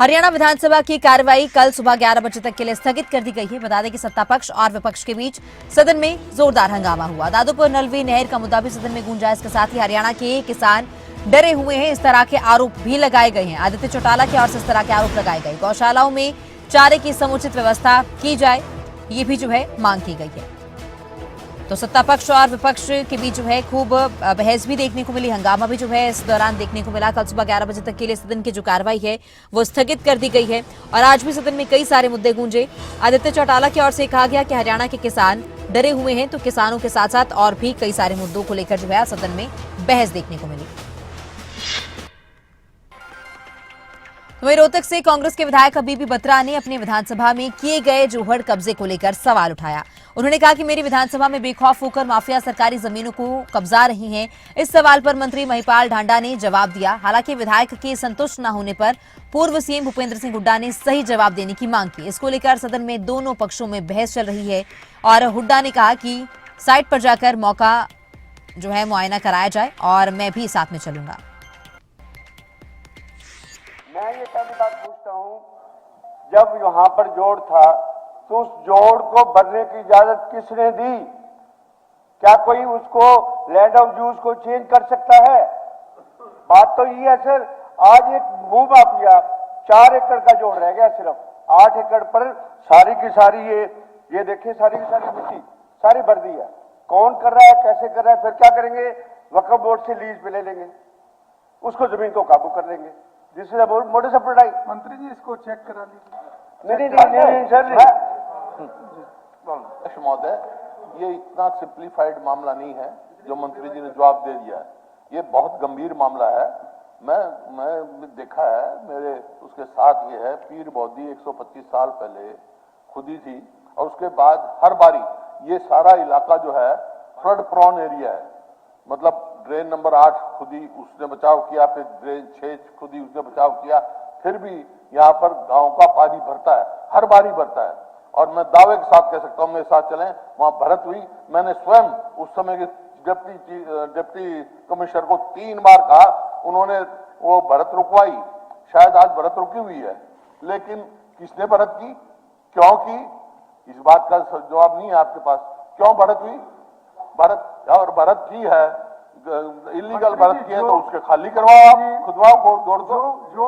हरियाणा विधानसभा की कार्रवाई कल सुबह 11 बजे तक के लिए स्थगित कर दी गई है। बता दें कि सत्ता पक्ष और विपक्ष के बीच सदन में जोरदार हंगामा हुआ। दादूपुर नलवी नहर का मुद्दा भी सदन में गूंजा। इसके साथ ही हरियाणा के किसान डरे हुए हैं, इस तरह के आरोप भी लगाए गए हैं। आदित्य चौटाला की ओर से इस तरह के आरोप लगाए गए। गौशालाओं में चारे की समुचित व्यवस्था की जाए, ये भी जो है मांग की गई है। तो सत्ता पक्ष और विपक्ष के बीच जो है खूब बहस भी देखने को मिली, हंगामा भी जो है इस दौरान देखने को मिला। कल सुबह 11 बजे तक के लिए सदन की जो कार्रवाई है वो स्थगित कर दी गई है और आज भी सदन में कई सारे मुद्दे गूंजे। आदित्य चौटाला की ओर से कहा गया कि हरियाणा के किसान डरे हुए हैं, तो किसानों के साथ साथ और भी कई सारे मुद्दों को लेकर जो है सदन में बहस देखने को मिली। वहीं रोहतक से कांग्रेस के विधायक हबीबी बत्रा ने अपने विधानसभा में किए गए जोहड़ कब्जे को लेकर सवाल उठाया। उन्होंने कहा कि मेरी विधानसभा में बेखौफ होकर माफिया सरकारी जमीनों को कब्जा रही हैं। इस सवाल पर मंत्री महिपाल ढांडा ने जवाब दिया। हालांकि विधायक के संतुष्ट न होने पर पूर्व सीएम भूपेंद्र सिंह हुड्डा ने सही जवाब देने की मांग की। इसको लेकर सदन में दोनों पक्षों में बहस चल रही है और हुड्डा ने कहा कि साइट पर जाकर मौका जो है मुआयना कराया जाए और मैं भी साथ में चलूंगा। मैं ये पहली बात पूछता हूँ, जब यहाँ पर जोड़ था तो उस जोड़ को भरने की इजाजत किसने दी? क्या कोई उसको लैंड ऑफ यूज को चेंज कर सकता है? बात तो ये है सर, आज एक भू माफिया 4 एकड़ का जोड़ रह गया, सिर्फ 8 एकड़ पर सारी की सारी ये देखिए सारी की सारी मिट्टी सारी भर दी है। कौन कर रहा है, कैसे कर रहा है, फिर क्या करेंगे? वक्फ बोर्ड से लीज पे ले लेंगे, उसको जमीन को काबू कर लेंगे। जिससे मोटे से पढ़ाई मंत्री जी इसको चेक करा लीजिए। नहीं सर, अध्यक्ष महोदय, ये इतना सिंप्लीफाइड मामला नहीं है जो मंत्री जी ने जवाब दे दिया है। ये बहुत गंभीर मामला है। मैं देखा है, मेरे उसके साथ ये है, पीर बौद्धी 125 साल पहले खुदी थी और उसके बाद हर बारी ये सारा इलाका जो है फ्लड प्रॉन एरिया है। मतलब ड्रेन नंबर 8 खुदी, उसने बचाव किया, फिर ड्रेन 6 खुदी, उसने बचाव किया, फिर भी यहाँ पर गांव का पानी भरता है, हर बारी भरता है। और मैं दावे के साथ कह सकता हूँ, मेरे साथ चलें, वहां भरत हुई। मैंने स्वयं उस समय के डिप्टी कमिश्नर को 3 बार कहा, उन्होंने वो भरत रुकवाई। शायद आज भरत रुकी हुई है, लेकिन किसने भरत की, क्यों की, इस बात का जवाब नहीं है आपके पास। क्यों भरत हुई? भरत और भरत की है, इलीगल भरत की है, तो उसके खाली करवाओ, आप खुदवाओ को जोड़ दो। जो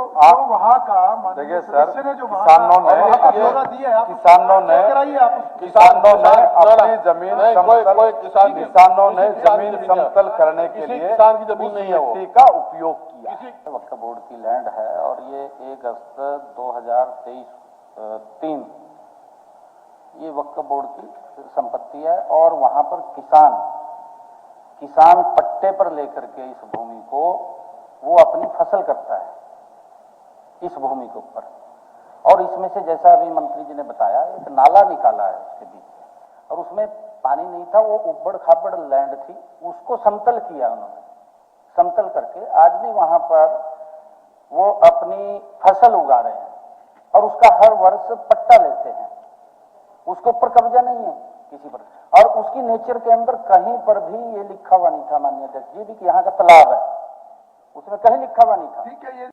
वहाँ का देखिए सर, किसानों ने अपनी जमीन किसानों ने जमीन समतल करने के लिए किसान की जमीन नहीं है, वो मिट्टी का उपयोग किया। वक्फ बोर्ड की लैंड है और ये 1 अगस्त 2023 ये वक्फ बोर्ड की संपत्ति है और वहां पर किसान पट्टे पर लेकर के इस भूमि को वो अपनी फसल करता है इस भूमि के ऊपर। और इसमें से जैसा अभी मंत्री जी ने बताया, एक नाला निकाला है उसके बीच में और उसमें पानी नहीं था, वो उबड़ खाबड़ लैंड थी, उसको समतल किया उन्होंने। समतल करके आज भी वहां पर वो अपनी फसल उगा रहे हैं और उसका हर वर्ष पट्टा लेते हैं। उसके ऊपर कब्जा नहीं है किसी पर, और उसकी नेचर के अंदर कहीं पर भी ये लिखा हुआ नहीं था माननीय अध्यक्ष जी भी कि यहाँ का तालाब है, उसमें कहीं लिखा हुआ नहीं था। ठीक है, ये